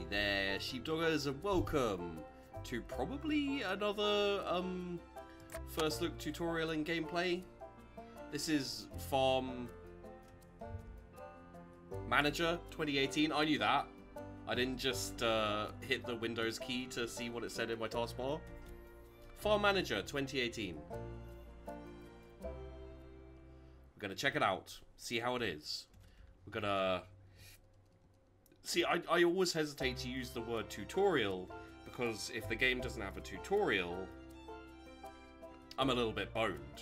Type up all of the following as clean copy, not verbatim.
Hey there, sheepdoggers, and welcome to probably another first look tutorial and gameplay. This is Farm Manager 2018. I knew that. I didn't just hit the Windows key to see what it said in my taskbar. Farm Manager 2018. We're gonna check it out, see how it is. We're gonna... See, I always hesitate to use the word tutorial, because if the game doesn't have a tutorial, I'm a little bit boned.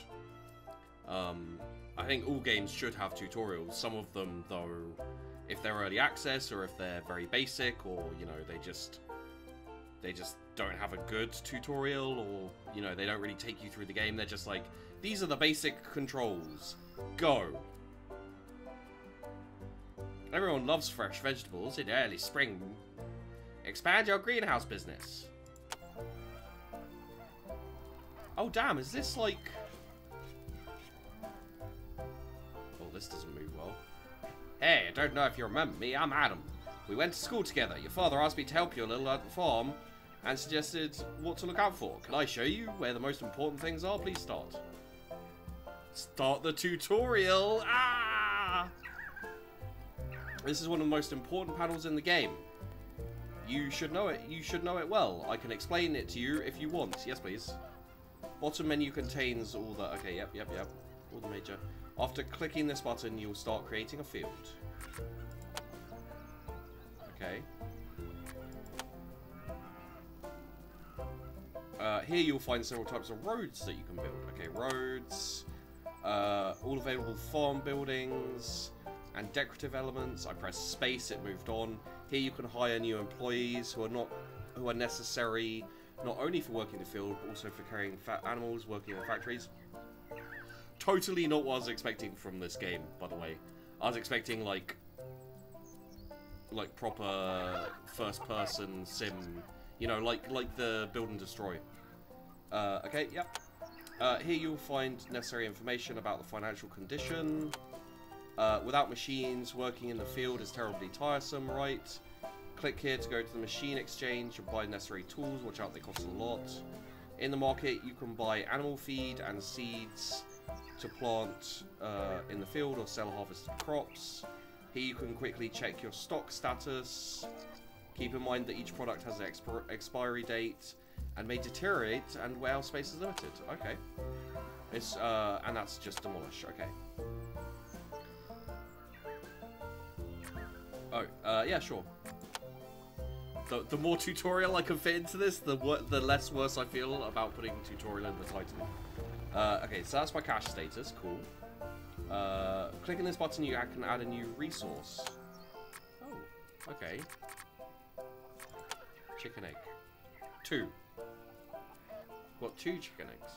I think all games should have tutorials. Some of them, though, if they're early access, or if they're very basic, or, you know, they just don't have a good tutorial, or, you know, they don't really take you through the game. They're just like, these are the basic controls. Go! Everyone loves fresh vegetables in early spring. Expand your greenhouse business. Oh damn, is this like... Oh, this doesn't move well. Hey, I don't know if you remember me, I'm Adam. We went to school together. Your father asked me to help you a little at the farm and suggested what to look out for. Can I show you where the most important things are? Please start. Start the tutorial! Ah! This is one of the most important panels in the game. You should know it. You should know it well. I can explain it to you if you want. Yes, please. Bottom menu contains all the... Okay, yep. All the major... After clicking this button, you'll start creating a field. Okay. Here you'll find several types of roads that you can build. Okay, roads. All available farm buildings. And decorative elements. I press space, it moved on. Here you can hire new employees who are necessary not only for working the field, but also for carrying fat animals, working in factories. Totally not what I was expecting from this game, by the way. I was expecting like proper first-person sim, you know, like the Build and Destroy. Okay, yep. Here you'll find necessary information about the financial condition. Without machines, working in the field is terribly tiresome, right? Click here to go to the machine exchange and buy necessary tools. Watch out, they cost a lot. In the market, you can buy animal feed and seeds to plant in the field or sell harvested crops. Here you can quickly check your stock status. Keep in mind that each product has an expiry date and may deteriorate, and warehouse space is limited. Okay. It's, and that's just demolish. Okay. Oh, yeah, sure. The more tutorial I can fit into this, the less worse I feel about putting tutorial in the title. Okay, so that's my cash status. Cool. Clicking this button, you can add a new resource. Oh, okay. Chicken egg. 2. Got 2 chicken eggs.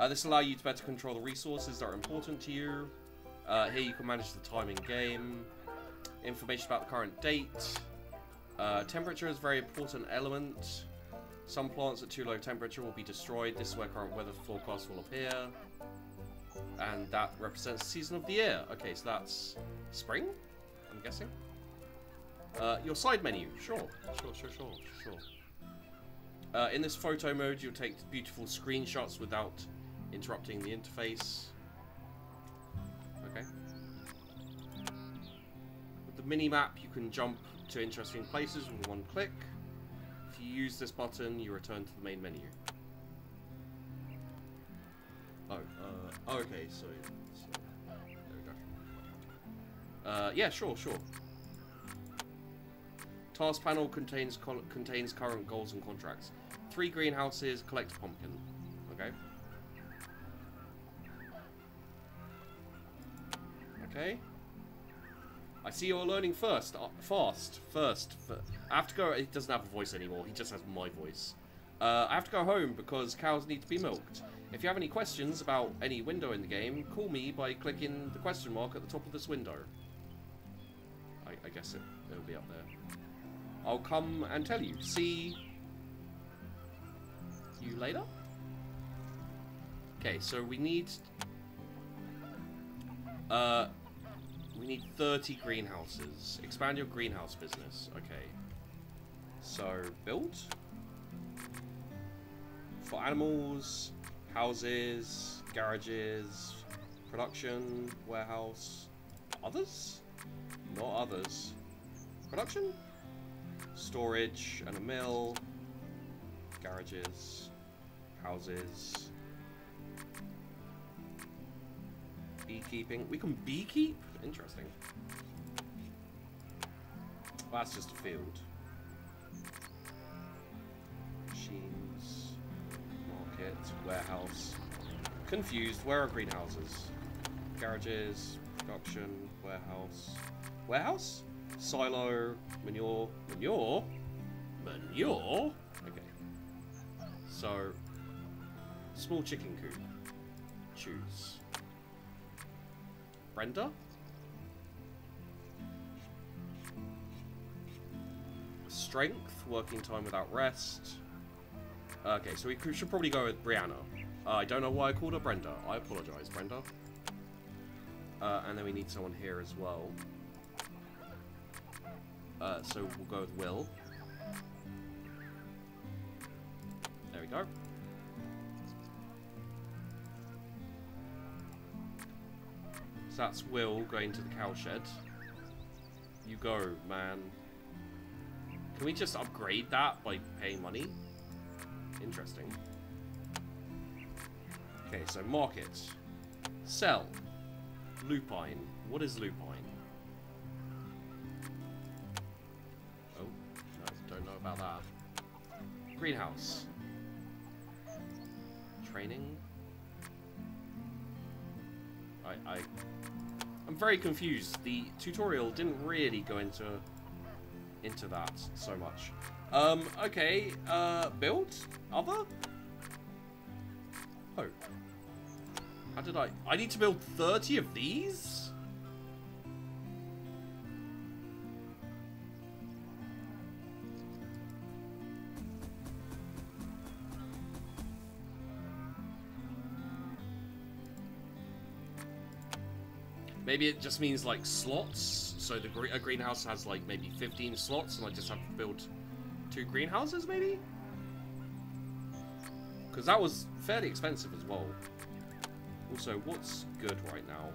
This allows you to better control the resources that are important to you. Here you can manage the time in game, information about the current date. Temperature is a very important element. Some plants at too low temperature will be destroyed. This is where current weather forecasts will appear. And that represents the season of the year. Okay, so that's spring, I'm guessing. Your side menu, sure. In this photo mode, you'll take beautiful screenshots without interrupting the interface. Okay. With the mini-map, you can jump to interesting places with one click. If you use this button, you return to the main menu. Oh, okay, so there we go. Yeah, sure. Task panel contains current goals and contracts. 3 greenhouses, collect a pumpkin. Okay. Okay. I see you're learning fast. I have to go. He doesn't have a voice anymore. He just has my voice. I have to go home because cows need to be milked. If you have any questions about any window in the game, call me by clicking the question mark at the top of this window. I guess it'll be up there. I'll come and tell you. See you later. Okay, so we need We need 30 greenhouses. Expand your greenhouse business. Okay. So, build. For animals, houses, garages, production, warehouse. Others? Not others. Production? Storage and a mill. Garages. Houses. Beekeeping. We can beekeep? Interesting. Well, that's just a field. Machines. Market. Warehouse. Confused. Where are greenhouses? Garages. Production. Warehouse. Warehouse? Silo. Manure. Manure? Manure? Okay. So, small chicken coop. Choose. Brenda? Strength, working time without rest. Okay, so we should probably go with Brianna. I don't know why I called her Brenda. I apologize, Brenda. And then we need someone here as well. So we'll go with Will. There we go. So that's Will going to the cowshed. You go, man. Can we just upgrade that by paying money? Interesting. Okay, so market. Sell. Lupine. What is lupine? Oh, no, don't know about that. Greenhouse. Training. I'm very confused. The tutorial didn't really go into that so much. Okay, build? Other? Oh. How did I need to build 30 of these? Maybe it just means like slots. So a greenhouse has like maybe 15 slots, and I just have to build 2 greenhouses, maybe? Because that was fairly expensive as well. Also, what's good right now?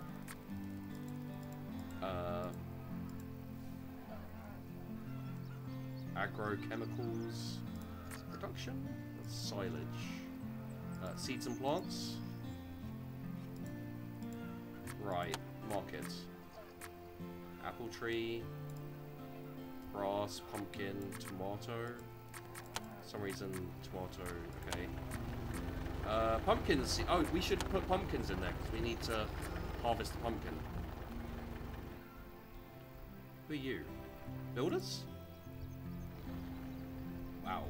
Agrochemicals production. That's silage. Seeds and plants. Right. Market. Apple tree. Grass, pumpkin, tomato. For some reason, tomato, okay. Pumpkins. Oh, we should put pumpkins in there because we need to harvest the pumpkin. Who are you? Builders? Wow.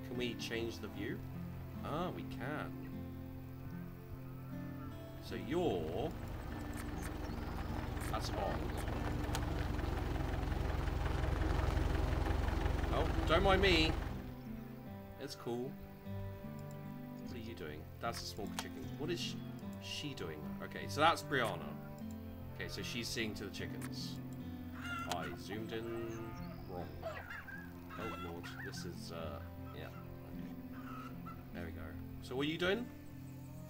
Can we change the view? Ah, we can. So you're... That's a bomb. Oh, don't mind me. It's cool. What are you doing? That's a small chicken. What is she doing? Okay, so that's Brianna. Okay, so she's seeing to the chickens. I zoomed in wrong. Oh lord, this is, yeah. Okay. There we go. So what are you doing?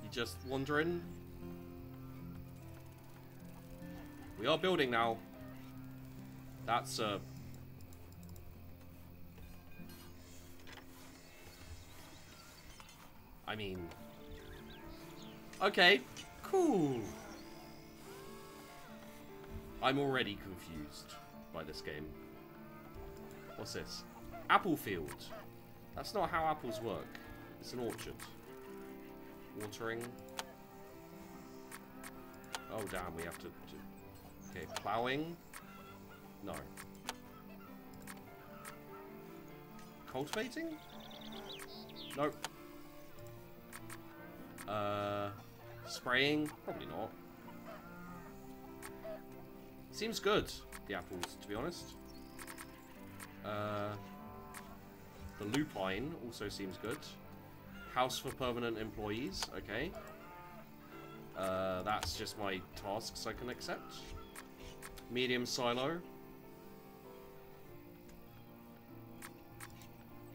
You just wandering? We are building now. That's, I mean... Okay, cool. I'm already confused by this game. What's this? Apple field. That's not how apples work. It's an orchard. Watering. Oh damn, we have to do... Okay, ploughing. No. Cultivating? Nope. Spraying? Probably not. Seems good, the apples, to be honest. The lupine also seems good. House for permanent employees, okay. That's just my tasks I can accept. Medium silo.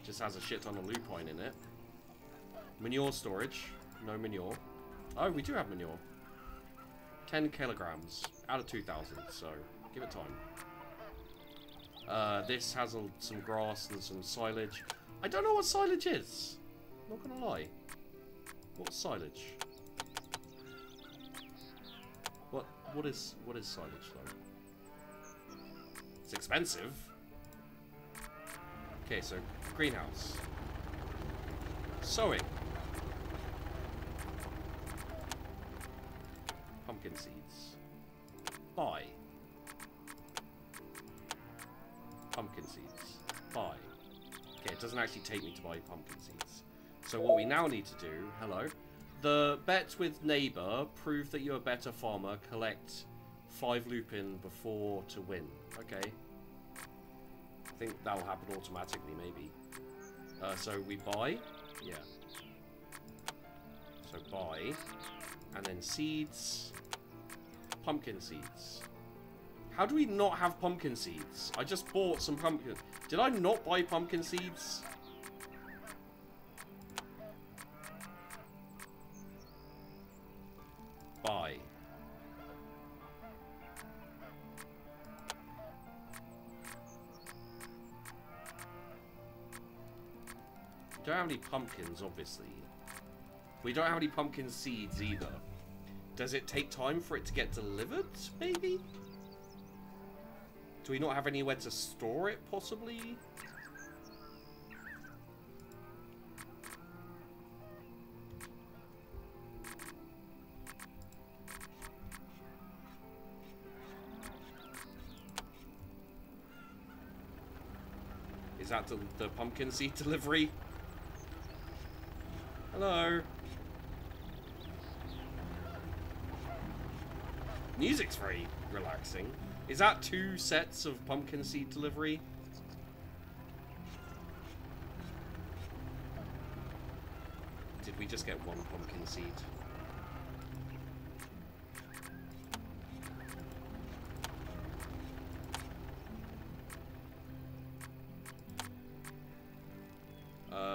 Just has a shit ton of lupine in it. Manure storage. No manure. Oh, we do have manure. 10 kilograms out of 2,000, so give it time. This has some grass and some silage. I don't know what silage is. Not gonna lie. What's silage? What is silage though? It's expensive. Okay, so greenhouse. Sowing. Pumpkin seeds. Buy. Pumpkin seeds. Buy. Okay, it doesn't actually take me to buy pumpkin seeds. So what we now need to do, hello, the bet with neighbour, prove that you're a better farmer, collect 5 lupin before to win. Okay. I think that will happen automatically, maybe. So we buy. Yeah. So buy. And then seeds. Pumpkin seeds. How do we not have pumpkin seeds? I just bought some pumpkin. Did I not buy pumpkin seeds? Buy. Don't have any pumpkins, obviously. We don't have any pumpkin seeds either. Does it take time for it to get delivered, maybe? Do we not have anywhere to store it, possibly? Is that the pumpkin seed delivery? Hello? Music's very relaxing. Is that 2 sets of pumpkin seed delivery? Did we just get 1 pumpkin seed?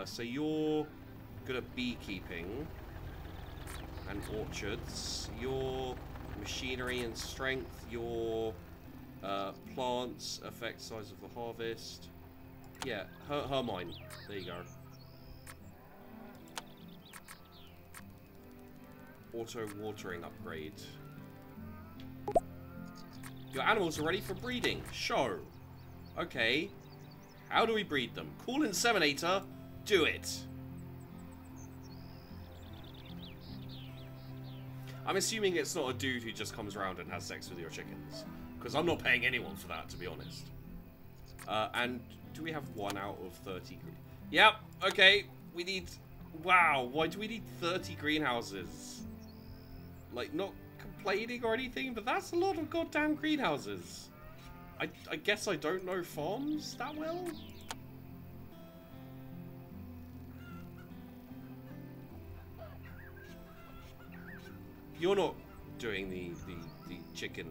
So you're good at beekeeping and orchards. Your machinery and strength. Your plants affect size of the harvest. Yeah, her mine. There you go. Auto watering upgrade. Your animals are ready for breeding. Show. Okay. How do we breed them? Call inseminator. Do it. I'm assuming it's not a dude who just comes around and has sex with your chickens. Because I'm not paying anyone for that, to be honest. And do we have 1 out of 30? Yep, okay. We need... Wow, why do we need 30 greenhouses? Like, not complaining or anything, but that's a lot of goddamn greenhouses. I guess I don't know farms that well? You're not doing the chicken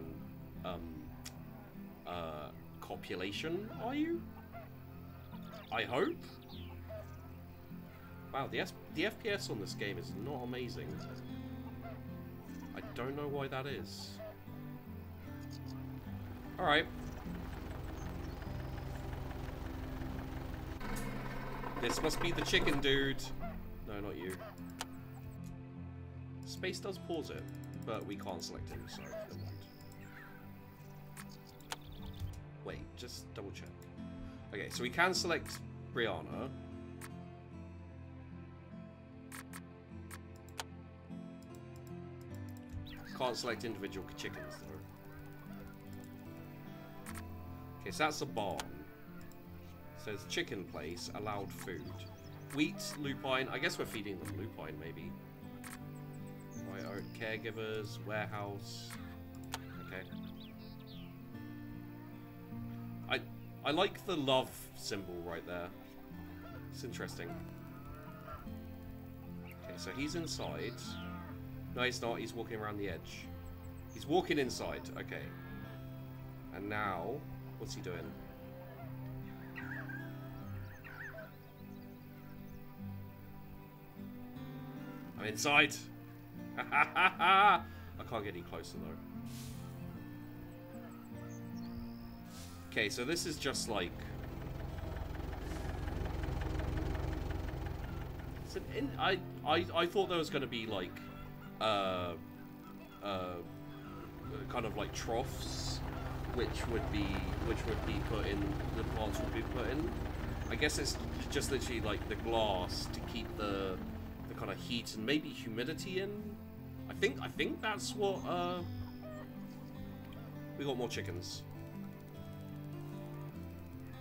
copulation, are you? I hope. Wow, the FPS on this game is not amazing. I don't know why that is. Alright. This must be the chicken dude. No, not you. Space does pause it, but we can't select him, so never mind. Wait, just double check. Okay, so we can select Brianna. Can't select individual chickens, though. Okay, so that's a barn. It says chicken place, allowed food. Wheat, lupine. I guess we're feeding them lupine, maybe. Caregivers, warehouse. Okay. I like the love symbol right there. It's interesting. Okay, so he's inside. No, he's not. He's walking around the edge. He's walking inside. Okay. And now, what's he doing? I'm inside. I can't get any closer though. Okay, so this is just like. I thought there was going to be like, kind of like troughs, which would be put in, the plants would be put in. I guess it's just literally like the glass to keep the kind of heat and maybe humidity in. I think that's what we got more chickens.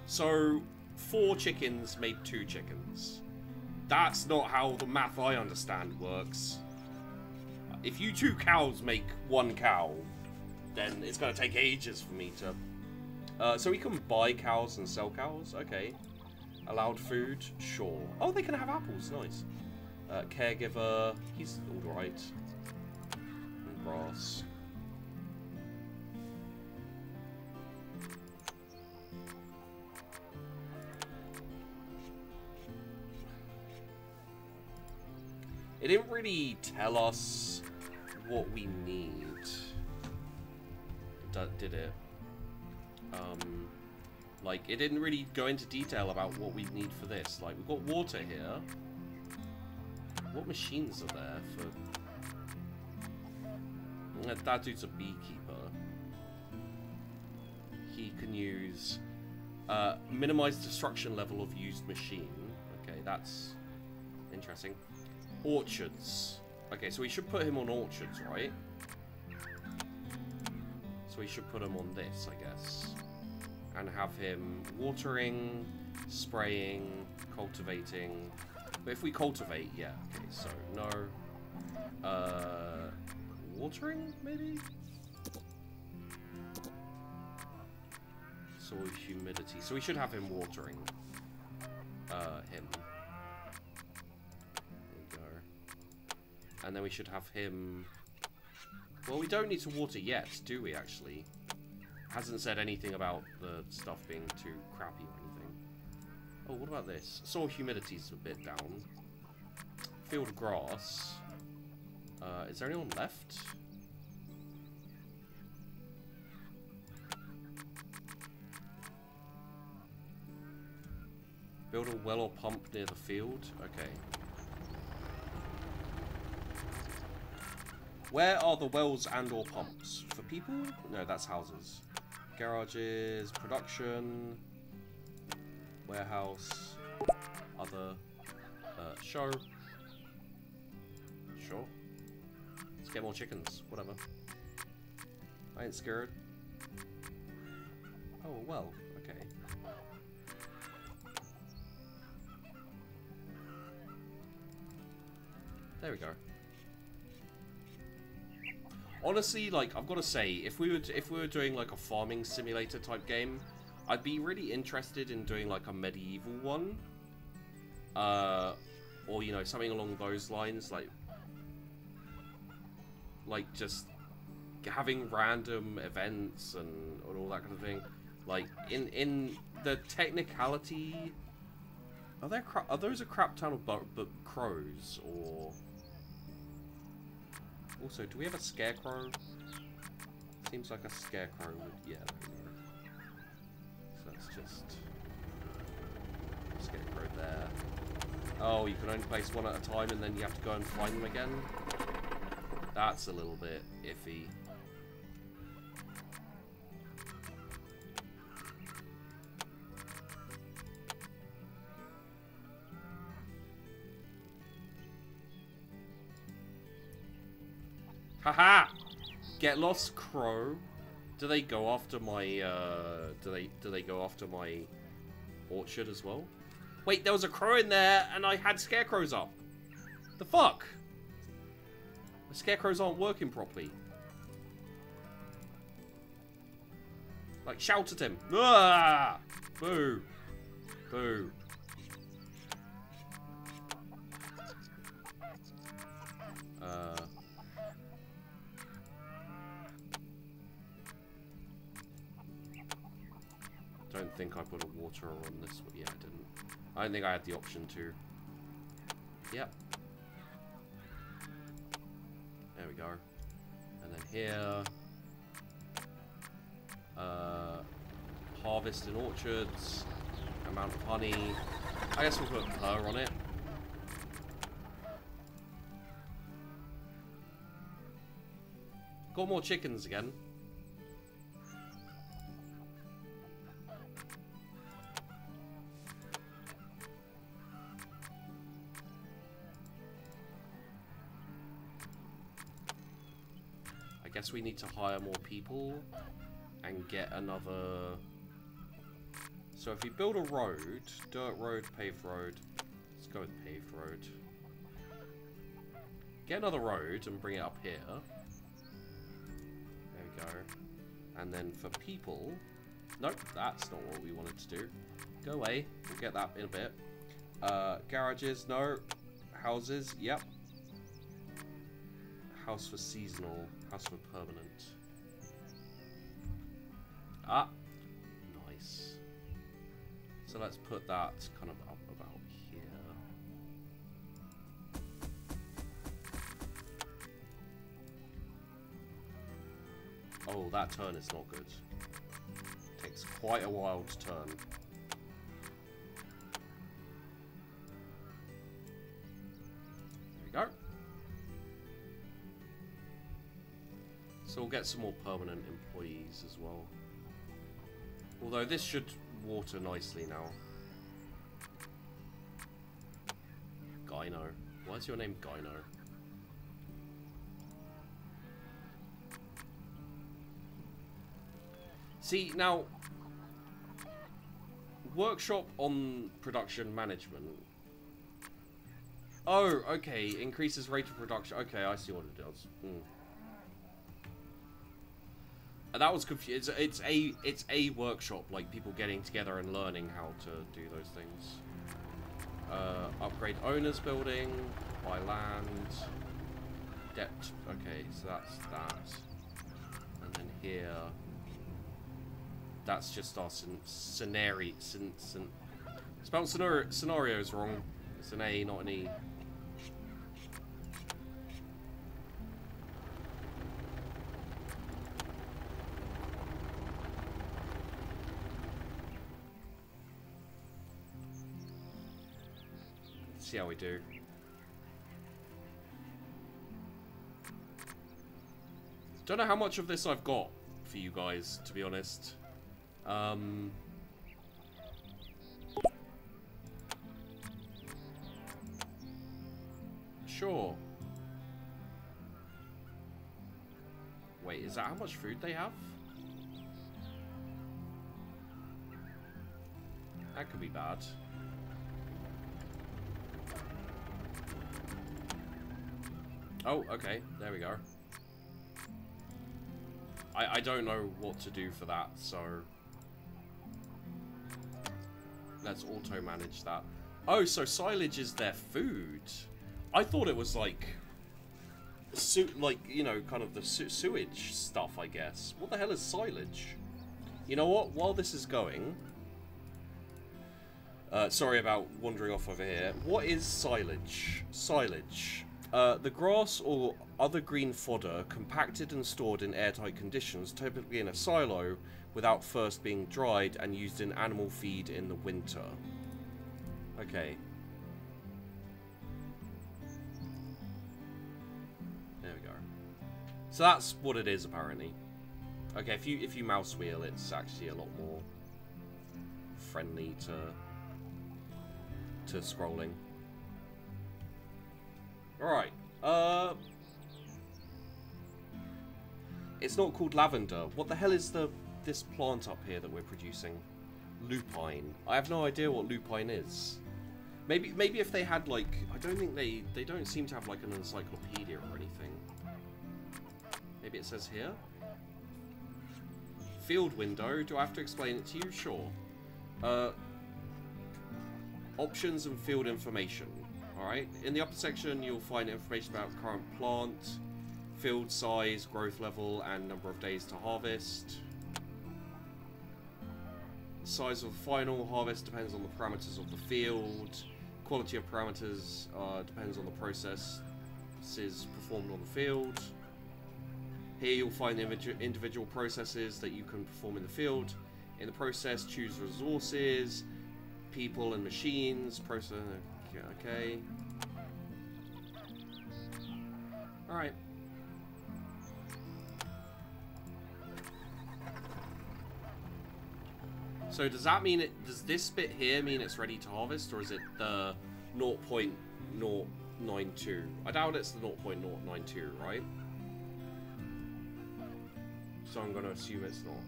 So 4 chickens made 2 chickens. That's not how the math I understand works. If you 2 cows make 1 cow, then it's going to take ages for me to... so we can buy cows and sell cows? Okay. Allowed food? Sure. Oh, they can have apples. Nice. Caregiver. He's alright. And grass. It didn't really tell us what we need. Did it? Like, it didn't really go into detail about what we need for this. Like, we've got water here. What machines are there for... That dude's a beekeeper. He can use... minimize destruction level of used machine. Okay, that's interesting. Orchards. Okay, so we should put him on orchards, right? So we should put him on this, I guess. And have him watering, spraying, cultivating. But if we cultivate, yeah. Okay, so no. Watering, maybe? Soil humidity. So we should have him watering. Him. And then we should have him... Well, we don't need to water yet, do we, actually? Hasn't said anything about the stuff being too crappy or anything. Oh, what about this? Soil humidity's a bit down. Field grass. Is there anyone left? Build a well or pump near the field? Okay. Where are the wells and or pumps? For people? No, that's houses. Garages, production, warehouse, other, show. Sure. Let's get more chickens, whatever. I ain't scared. Oh, well, okay. There we go. Honestly, like, I've got to say, if we were doing like a farming simulator type game, I'd be really interested in doing like a medieval one, or you know, something along those lines, like just having random events and all that kind of thing. Like in the technicality, are those a crap ton of crows or? Also, do we have a scarecrow? Seems like a scarecrow would... Yeah, there we go. So that's just... Scarecrow there. Oh, you can only place one at a time and then you have to go and find them again? That's a little bit iffy. Haha! Get lost, crow. Do they go after my do they go after my orchard as well? Wait, there was a crow in there and I had scarecrows up. The fuck? The scarecrows aren't working properly. Like, shout at him. Ah! Boo. Boo. don't think I put a water on this one. Yeah, I didn't. I don't think I had the option to. Yep. There we go. And then here. Harvest in orchards. Amount of honey. I guess we'll put per on it. Got more chickens again. I guess we need to hire more people and get another. So if we build a road, dirt road, paved road, let's go with paved road. Get another road and bring it up here. There we go. And then for people, nope, that's not what we wanted to do. Go away, we'll get that in a bit. Garages, no. Houses, yep. House for seasonal, house for permanent. Ah, nice. So let's put that kind of up about here. Oh, that turn is not good. Takes quite a while to turn. There we go. So we'll get some more permanent employees as well. Although this should water nicely now. Gyno. Why is your name Gyno? See, now, workshop on production management. Oh, okay, increases rate of production. Okay, I see what it does. That was confusing. It's a workshop, like people getting together and learning how to do those things. Upgrade owners building, buy land, debt. Okay, so that's that. And then here, that's just our scenario. Spelled scenario's wrong. It's an A, not an E. See how we do. Don't know how much of this I've got for you guys, to be honest. Sure. Wait, is that how much food they have? That could be bad. Oh, okay. There we go. I don't know what to do for that, so let's auto-manage that. Oh, so silage is their food. I thought it was like, you know, kind of the sewage stuff, I guess. What the hell is silage? You know what? While this is going, sorry about wandering off over here. What is silage? Silage. The grass or other green fodder compacted and stored in airtight conditions, typically in a silo, without first being dried and used in animal feed in the winter. Okay. There we go. So that's what it is, apparently. Okay, if you mouse wheel, it's actually a lot more friendly to scrolling. Alright, it's not called lavender. What the hell is this plant up here that we're producing? Lupine. I have no idea what lupine is. Maybe if they had, like, I don't think they don't seem to have like an encyclopedia or anything. Maybe it says here? Field window. Do I have to explain it to you? Sure. Options and field information. Alright, in the upper section you'll find information about current plant, field size, growth level, and number of days to harvest. Size of final harvest depends on the parameters of the field. Quality of parameters depends on the processes performed on the field. Here you'll find individual processes that you can perform in the field. In the process, choose resources, people and machines. Process. Okay. All right. So does that mean does this bit here mean it's ready to harvest, or is it the 0.092? I doubt it's the 0.092, right? So I'm going to assume it's not.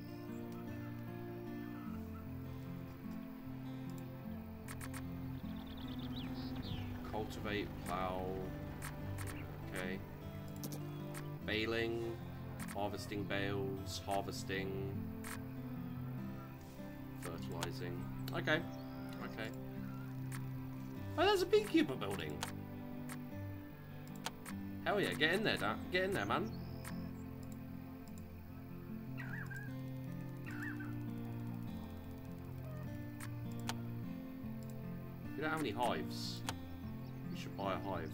Cultivate, plow. Okay. Baling, harvesting bales, harvesting. Fertilizing. Okay. Okay. Oh, there's a beekeeper building. Hell yeah, get in there, get in there, man. You don't have any hives. You should buy a hive.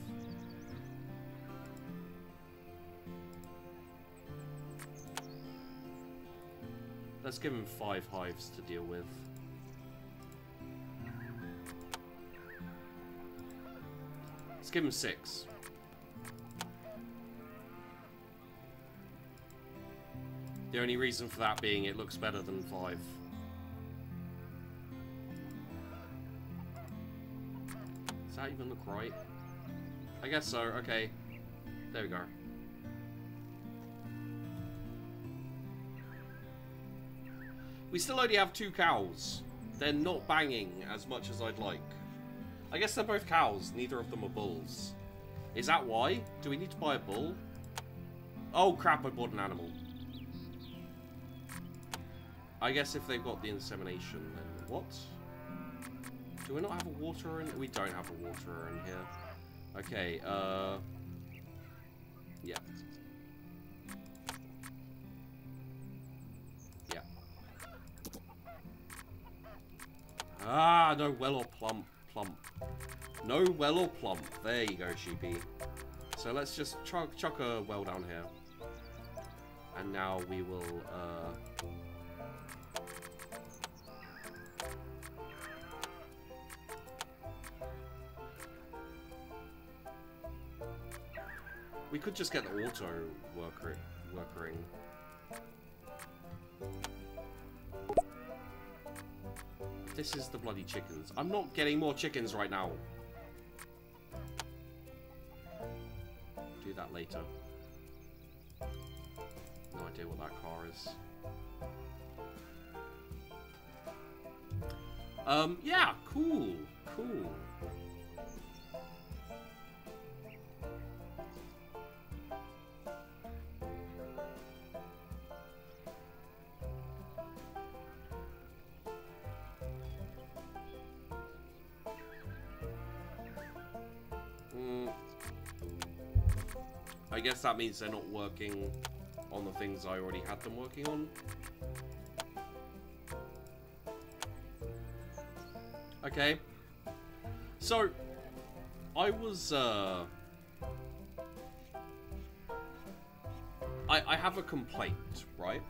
Let's give him 5 hives to deal with. Let's give him 6. The only reason for that being it looks better than 5. Does that even look right? I guess so, okay. There we go. We still only have 2 cows. They're not banging as much as I'd like. I guess they're both cows, neither of them are bulls. Is that why? Do we need to buy a bull? Oh crap, I bought an animal. I guess if they've got the insemination, then what? Do we not have a waterer in? We don't have a waterer in here. Okay, yeah. Yeah. Ah, no well or plump. No well or plump. There you go, sheepy. So let's just chuck a well down here. And now we will, we could just get the auto workering. This is the bloody chickens. I'm not getting more chickens right now. Do that later. No idea what that car is. Yeah, cool. I guess that means they're not working on the things I already had them working on. Okay. So, I was, I have a complaint, right?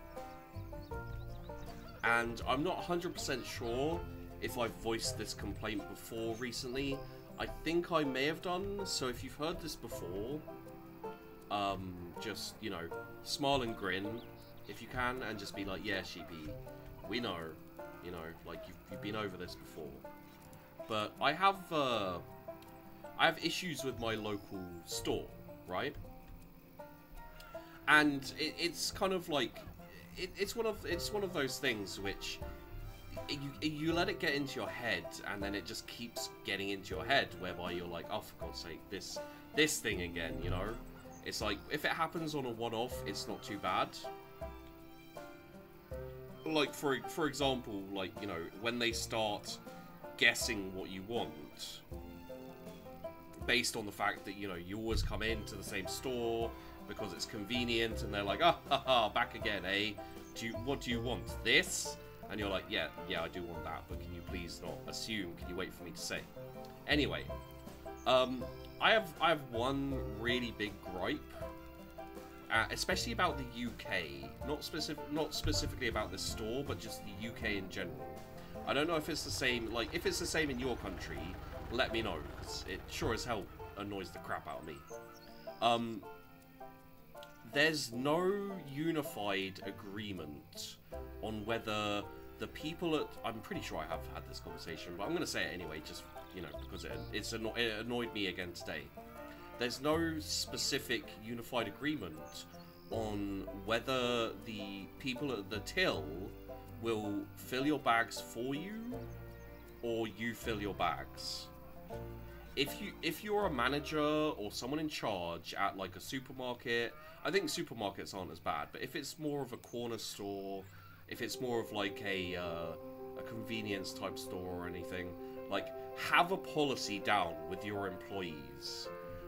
And I'm not 100% sure if I've voiced this complaint before recently. I think I may have done, so if you've heard this before, just, you know, smile and grin if you can, and just be like, yeah, sheepy, we know, you know, like, you've been over this before. But I have issues with my local store, right? And it's kind of like, it's one of those things which you let it get into your head, and then it just keeps getting into your head, whereby you're like, oh, for God's sake, this thing again, you know? It's like, if it happens on a one-off, it's not too bad. Like, for example, like, you know, when they start guessing what you want, based on the fact that, you know, you always come into the same store because it's convenient, and they're like, ah, ha, ha, back again, eh? What do you want? This? And you're like, yeah, I do want that, but can you please not assume? Can you wait for me to say? Anyway, I have one really big gripe, especially about the UK. Not specifically about this store, but just the UK in general. I don't know if it's the same. Like, if it's the same in your country, let me know, because it sure as hell annoys the crap out of me. There's no unified agreement on whether the people at... I'm pretty sure I have had this conversation, but I'm going to say it anyway, just, you know, because it annoyed me again today. There's no specific unified agreement on whether the people at the till will fill your bags for you, or you fill your bags. If you're a manager or someone in charge at like a supermarket, I think supermarkets aren't as bad, but if it's more of a corner store, if it's more of like a convenience type store or anything, like, have a policy down with your employees.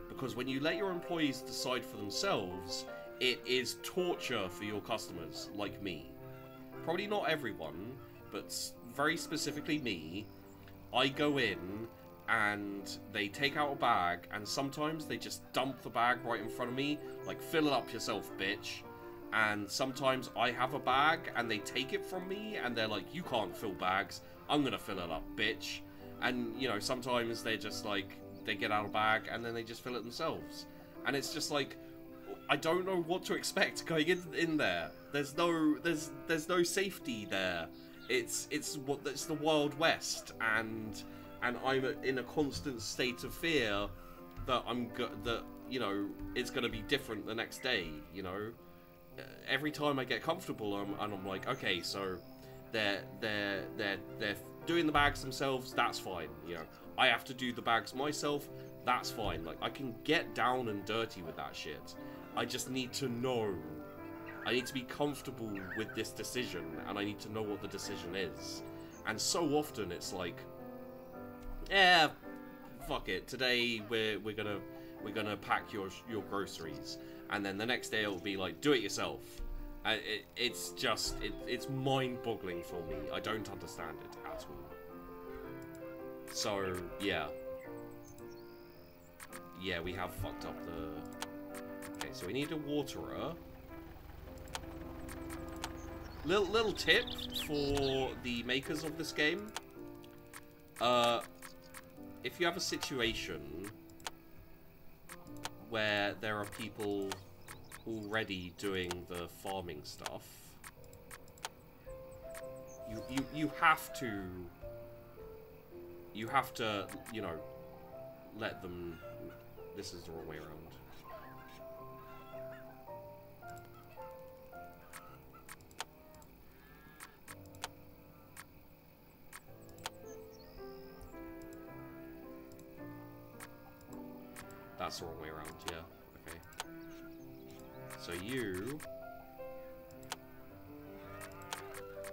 Because when you let your employees decide for themselves, it is torture for your customers, like me. Probably not everyone, but very specifically me. I go in and they take out a bag, and sometimes they just dump the bag right in front of me, like, fill it up yourself, bitch. And sometimes I have a bag and they take it from me and they're like, you can't fill bags, I'm gonna fill it up, bitch. And, you know, sometimes they just like, they get out a bag and then they just fill it themselves. And it's just like, I don't know what to expect going in there. There's no safety there. It's the Wild West, and I'm in a constant state of fear that you know, it's going to be different the next day. You know, every time I get comfortable, I'm like, okay, so they're doing the bags themselves. That's fine. You know, I have to do the bags myself. That's fine. Like, I can get down and dirty with that shit. I just need to know. I need to be comfortable with this decision, and I need to know what the decision is. And so often it's like, yeah, fuck it. Today we're gonna pack your groceries, and then the next day it'll be like, do it yourself. It's just it's mind-boggling for me. I don't understand it at all. So yeah, we have fucked up the. Okay, so we need a waterer. Little tip for the makers of this game. If you have a situation where there are people already doing the farming stuff, you have to, you know, let them. This is the wrong way around. That's the wrong way around, yeah. Okay. So you...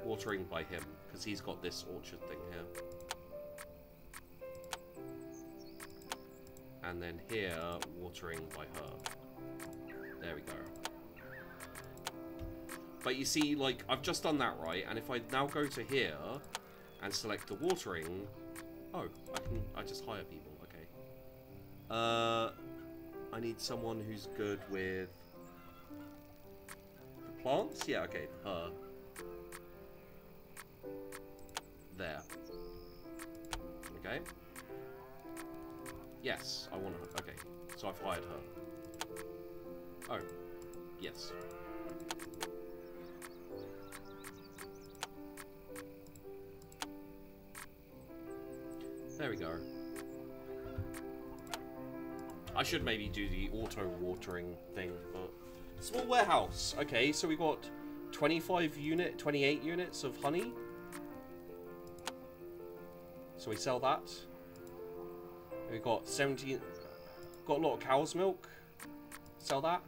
watering by him, because he's got this orchard thing here. And then here, watering by her. There we go. But you see, like, I've just done that right, and if I now go to here and select the watering... Oh, I just hire people. I need someone who's good with the plants? Yeah, okay, her. There. Okay. Yes, I want her. Okay, so I've hired her. Oh, yes. There we go. I should maybe do the auto-watering thing, but... Small warehouse. Okay, so we got 28 units of honey. So we sell that. We got 17... Got a lot of cow's milk. Sell that.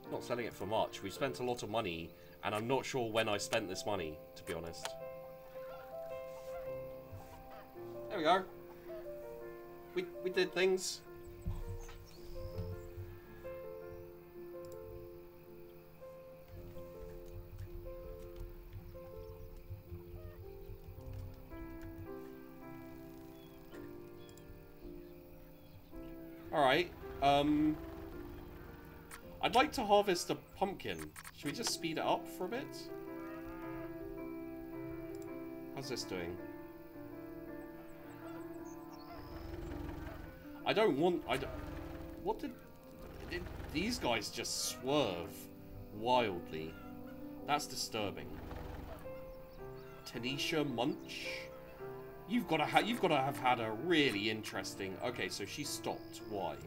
Not selling it for much. We spent a lot of money, and I'm not sure when I spent this money, to be honest. There we go. We did things. Alright, I'd like to harvest a pumpkin. Should we just speed it up for a bit? How's this doing? I don't want... what did these guys just swerve wildly? That's disturbing. Tanisha Munch? You've got to have had a really interesting... Okay, so she stopped. Why?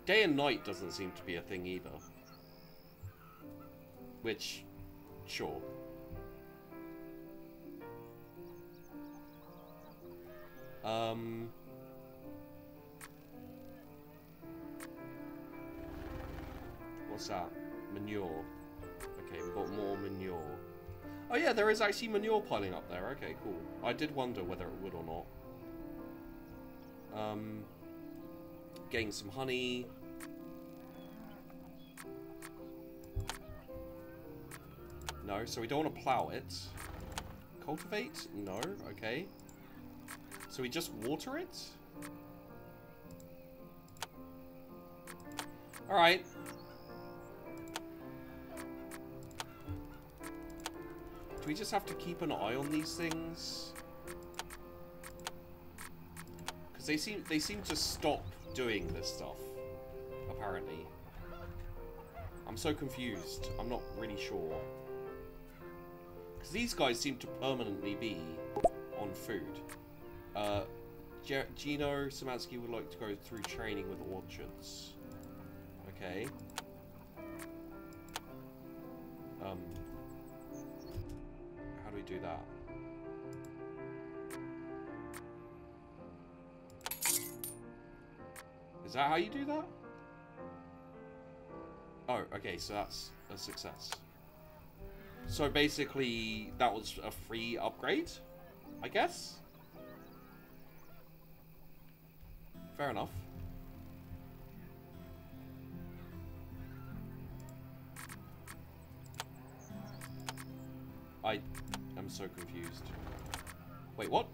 Day and night doesn't seem to be a thing either. Which, sure. What's that? Manure. Okay, we've got more manure. Oh yeah, there is actually manure piling up there. Okay, cool. I did wonder whether it would or not. Getting some honey. No, so we don't want to plow it. Cultivate? No, okay. So we just water it? Alright. Do we just have to keep an eye on these things? Because they seem to stop doing this stuff, apparently. I'm so confused. I'm not really sure. Because these guys seem to permanently be on food. Gino Samansky would like to go through training with orchards. Okay. How do we do that? Is that how you do that? Oh, okay, so that's a success. So basically, that was a free upgrade, I guess? Fair enough. I am so confused. Wait, what?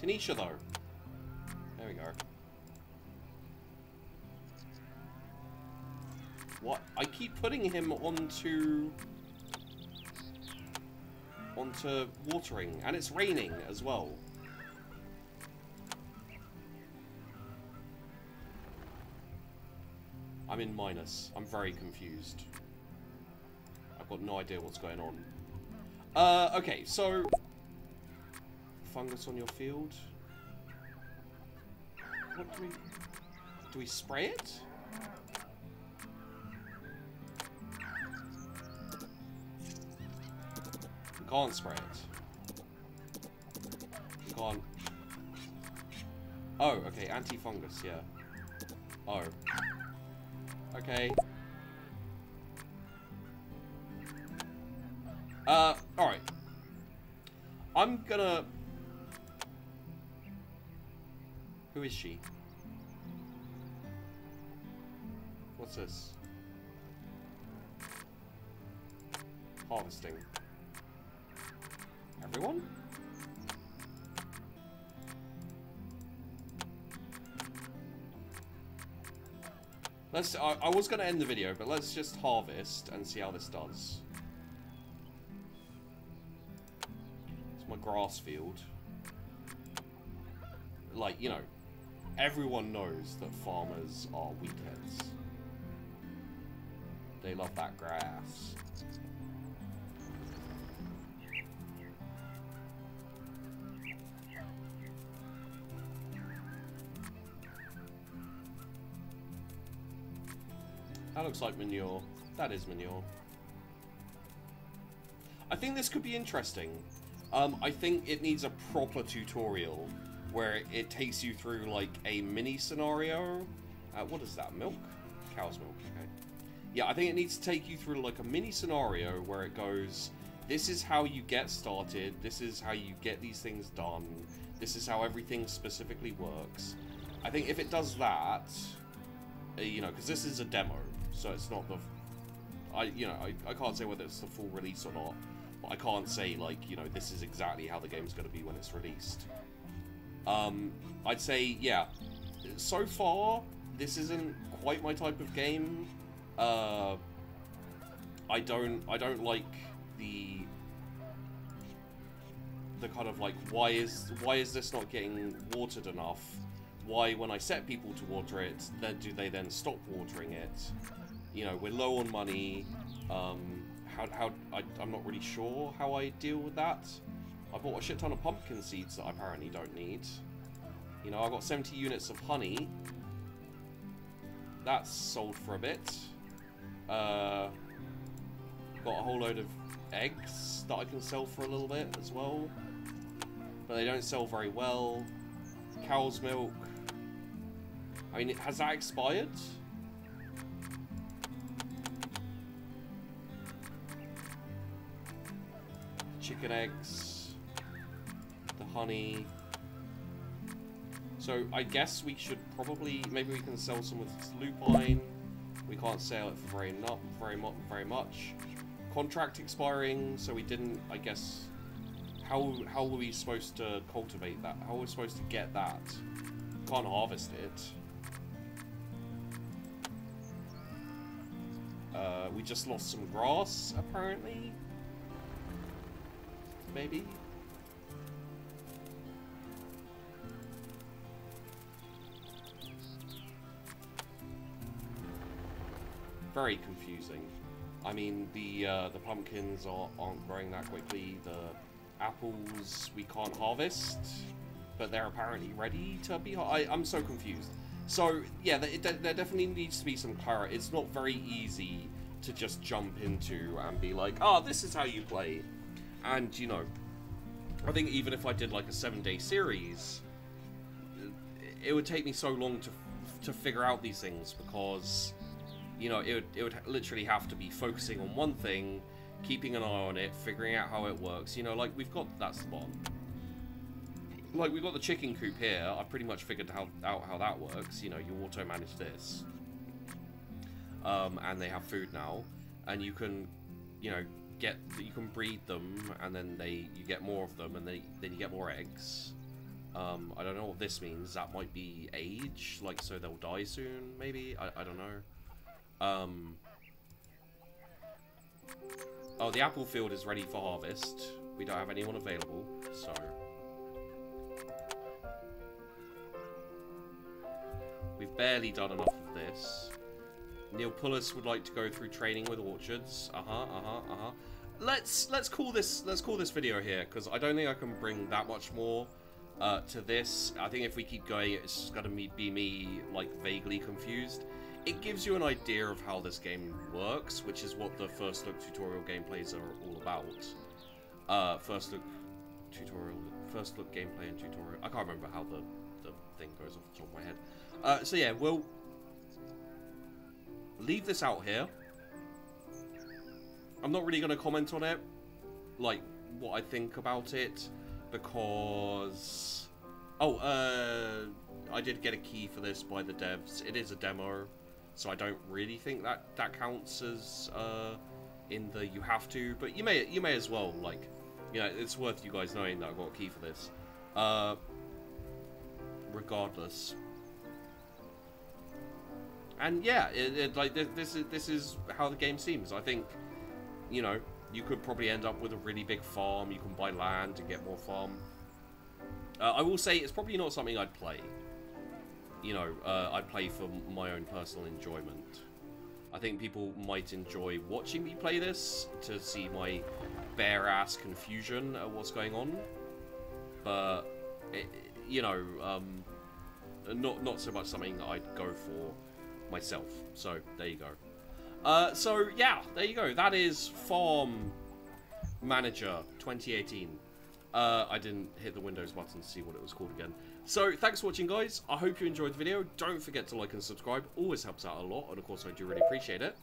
Tanisha, though. There we go. What? I keep putting him onto watering, and it's raining as well. I'm in minus. I'm very confused. I've got no idea what's going on. Okay, so... Fungus on your field. What do we... Do we spray it? We can't spray it. We can't... Oh, okay, anti-fungus, yeah. Oh. Okay. Alright. I'm gonna... Who is she? What's this? Harvesting. Everyone? Let's... I was gonna end the video, but let's just harvest and see how this does. It's my grass field. Like, you know, everyone knows that farmers are weakheads. They love that grass. That looks like manure. That is manure. I think this could be interesting. I think it needs a proper tutorial where it takes you through, like, a mini scenario. What is that? Milk? Cow's milk, okay. Yeah, I think it needs to take you through, like, a mini scenario where it goes, this is how you get started, this is how you get these things done, this is how everything specifically works. I think if it does that, you know, because this is a demo, so it's not the... I can't say whether it's the full release or not, but I can't say, like, you know, this is exactly how the game's going to be when it's released. I'd say, yeah, so far, this isn't quite my type of game. I don't like the kind of like, why is this not getting watered enough? Why, when I set people to water it, do they then stop watering it? You know, we're low on money. I'm not really sure how I deal with that. I bought a shit ton of pumpkin seeds that I apparently don't need. You know, I got 70 units of honey. That's sold for a bit. Got a whole load of eggs that I can sell for a little bit as well. But they don't sell very well. Cow's milk. I mean, has that expired? Chicken eggs. The honey. So I guess we should probably, maybe we can sell some of this lupine. We can't sell it for very much. Contract expiring, so we didn't, I guess. How were we supposed to cultivate that? How were we supposed to get that? Can't harvest it. We just lost some grass, apparently. Maybe. Very confusing. I mean, the pumpkins aren't growing that quickly. The apples we can't harvest, but they're apparently ready to be. I'm so confused. So yeah, there definitely needs to be some clarity. It's not very easy to just jump into and be like, oh, this is how you play. And you know, I think even if I did like a 7-day series, it would take me so long to figure out these things, because you know, it would literally have to be focusing on one thing, keeping an eye on it, figuring out how it works. You know, like we've got, that's the one. Like we've got the chicken coop here. I pretty much figured out how that works. You know, you auto manage this, and they have food now, and you can, you know, you can breed them, and then you get more of them, and then you get more eggs. I don't know what this means. That might be age, like so they'll die soon. Maybe I don't know. Oh, the apple field is ready for harvest. We don't have anyone available, so we've barely done enough of this. Neil Pullis would like to go through training with orchards. Let's call this video here, because I don't think I can bring that much more to this. I think if we keep going, it's just gonna be me like vaguely confused. It gives you an idea of how this game works, which is what the first look tutorial gameplays are all about. First look gameplay and tutorial. I can't remember how the thing goes off the top of my head. So yeah, we'll leave this out here. I'm not really going to comment on it, like what I think about it, because I did get a key for this by the devs. It is a demo. So I don't really think that counts as in the you have to, but you may as well, like, you know, it's worth you guys knowing that I got a key for this. Regardless. And yeah, like this is how the game seems. I think, you know, you could probably end up with a really big farm. You can buy land and get more farm. I will say it's probably not something I'd play. You know, I play for my own personal enjoyment. I think people might enjoy watching me play this to see my bare-ass confusion at what's going on. But, you know, not so much something that I'd go for myself. So, there you go. So, yeah, there you go. That is Farm Manager 2018. I didn't hit the Windows button to see what it was called again. So, thanks for watching, guys. I hope you enjoyed the video. Don't forget to like and subscribe. Always helps out a lot, and of course, I do really appreciate it.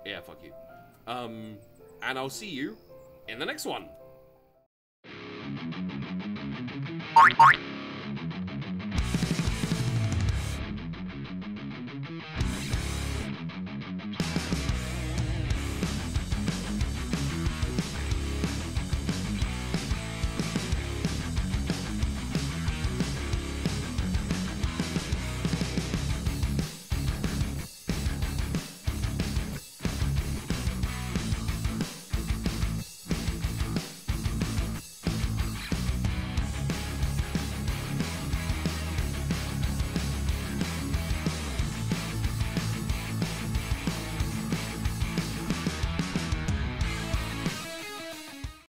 Yeah, fuck you. And I'll see you in the next one.